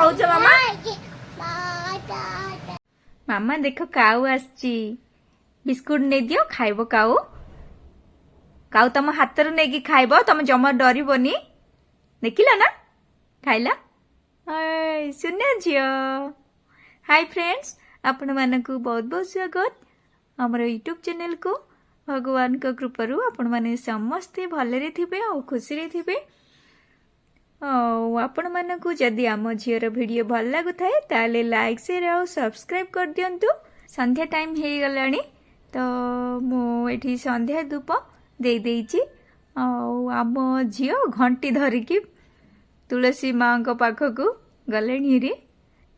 କହୁଛ ମାମା? ମାମା ଦେଖ କାଉ ଆସିଛି, ବିସ୍କୁଟ ନେଇଦିଅ ଖାଇବ। କାଉ କାଉ ତମ ହାତରୁ ନେଇକି ଖାଇବ, ତମେ ଜମା ଡରିବନି। ଦେଖିଲ ନା, ଖାଇଲା। ସୁନା ଝିଅ। हाय फ्रेंड्स, आपण मानकु बहुत बहुत स्वागत हमर यूट्यूब चैनल को। भगवान को कृपारू आपण माने समस्ते भलरे थिबे और खुशी रे थिबे। आपण मानकु जदि आम झीर वीडियो भल लागु थाए ताले लाइक शेयर और सब्सक्राइब कर दियंतु। संध्या टाइम हे गलानी तो मु एठी संध्या धूप दे देइची। आम झियो घंटी धरिकी तुलसी माँ को पाखकु गलेनी रे,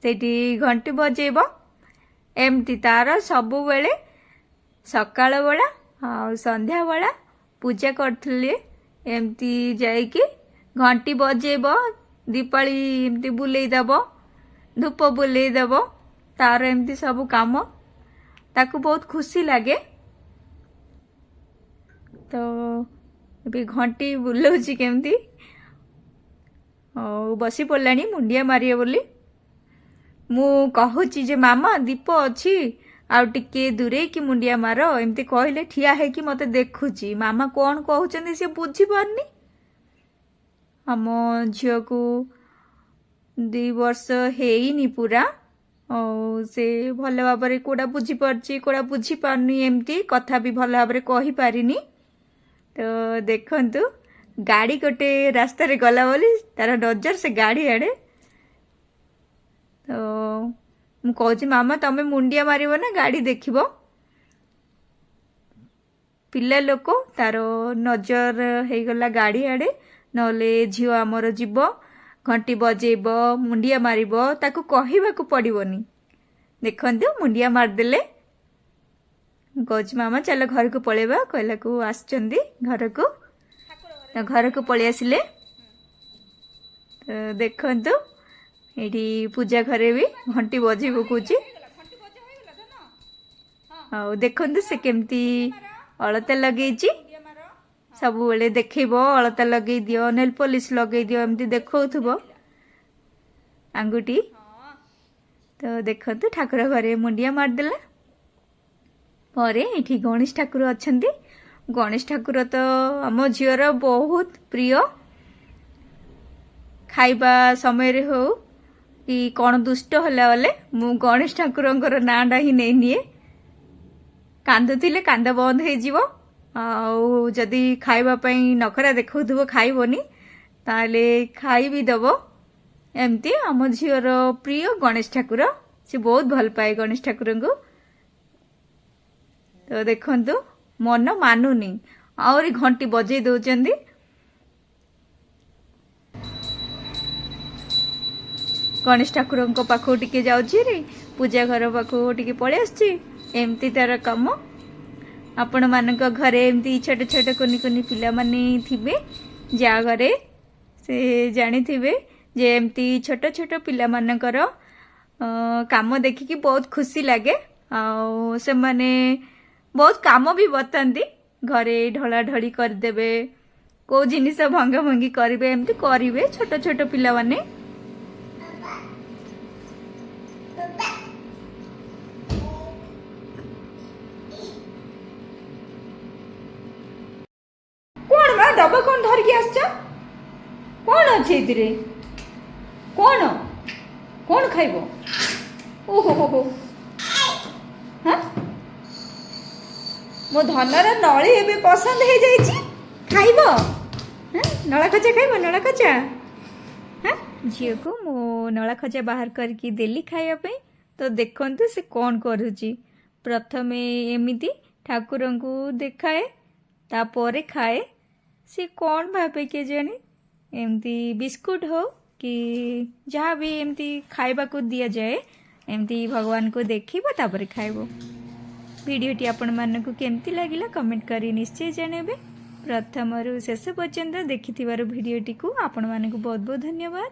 सेठी घंटी बजेब। एमती तार सबु बेले सकाळ बेला आ संध्या बेला पूजा करथले। एमती जाइकी घंटी बजेब, दीपाली एमती बुलेई दब, धूप बुलेई दब, तार एमती सब काम ताकू बहुत खुशी लगे। तो अभी घंटी बुलाऊची केमती बसी पड़लानी मुंडिया मारिए बोली। मु कहूची जे मामा दीप अच्छी आउ टिके दूरे की मुंडिया मार, एमती कहले ठिया है कि मते देखुची। मामा कौन कहउचंदी से बुझी पारनी। हम झियो को 2 वर्ष हेइनी पूरा, से भल भाव कोड़ा बुझी पारची कोड़ा बुझी पारनी, एमती कथा भी भल भाव कहि पारिनी। तो देखंतु गाड़ी गोटे रास्ता रे गला बोली तार नजर से गाड़ी आड़े। तो मु कहूची मामा तमे मुंडिया मारिबो ना गाड़ी देखिबो। पिला लोक तार नजर हे गला गाड़ी आड़े, नले झियो आमर जीव घंटी बजेब, मुंडिया मारिबो, ताकू कहिबाकू पड़िबोनी। देखंतु मुंडिया मार देले। कहूची मामा चलो घर को पळेबा, कहला को आछचंदी घर को। तो घर को पळि आसिले। तो देखंतु एठी पूजा घरे भी घंटी बजी पकूची। देखंतु से केमती अलता लगेची, सब बेले देखैबो अलता लगै दियो, नेल पॉलिश लगै दियो, एमती देखौथबो आंगुठी। तो देखंतु ठाकुर घरे मुंडिया मार देला परे एठी गणेश ठाकुर अछंती। गणेश ठाकुर तो आम झीवर बहुत प्रिय। खाइबा समय रे हो कि कौन दुष्ट होला वाले मु गणेश ठाकुरंकर नाडा ही नहीं निए। कांदुथिले कांद बंद हो जीवो, जदि खाइबा पई नखरा देखौथबो खाइबोनी ताले खाइ भी दबो। एमती आम झीवर प्रिय गणेश ठाकुर, से बहुत भल पाए गणेश ठाकुरंगु। तो देखंतु मन मानुनी आउरी घंटी बजे दउचंदी। गणेश ठाकुर पाखु टिके जाउची रे, पूजा घर पाखु टिके पळे आछी। एमती तार काम। आपण मानक घरे एमती छोट छोट कुनी कुनी पिला माने थिबे, जा घरे से जानी थिबे जे एमती छोट छोट पिला मानकर काम देखिकी बहुत खुशी लागे। से माने बहुत काम भी बताती, घरे ढला ढली कर देबे, को जिनिस भंगा भंगी करिवे, एमती करिवे छोट छोट पिला माने। कौन मा डब्बा कौन धरिकी आसछ? कौन अछि इतिरे? कौन कौन खाइबो? ओहो हो हो, हां मो धनर नळी एबे पसंद हे जाईची, खाइबो? हां नळा खचा खाइबो? नळा खचा हां झियो को मो नळा खचा बाहर करके देली खाइबा पे। तो देखंतु से कौन करूची। प्रथमे एमिति ठाकुरंकु देखाए, तापरे खाए। से कौन भावे के जाने, एमती बिस्कुट हो कि जहाँ भी एमती खाइबा को दिया जाए, एमती भगवान को देखिबो तापरे खाइबो। वीडियोटी आपण मानकु केमती लागिला कमेंट करी निश्चय जणेबे। प्रथम रु शेष पर्यंत देखिथिबार वीडियोटी को आपण मानकु बहुत बहुत धन्यवाद।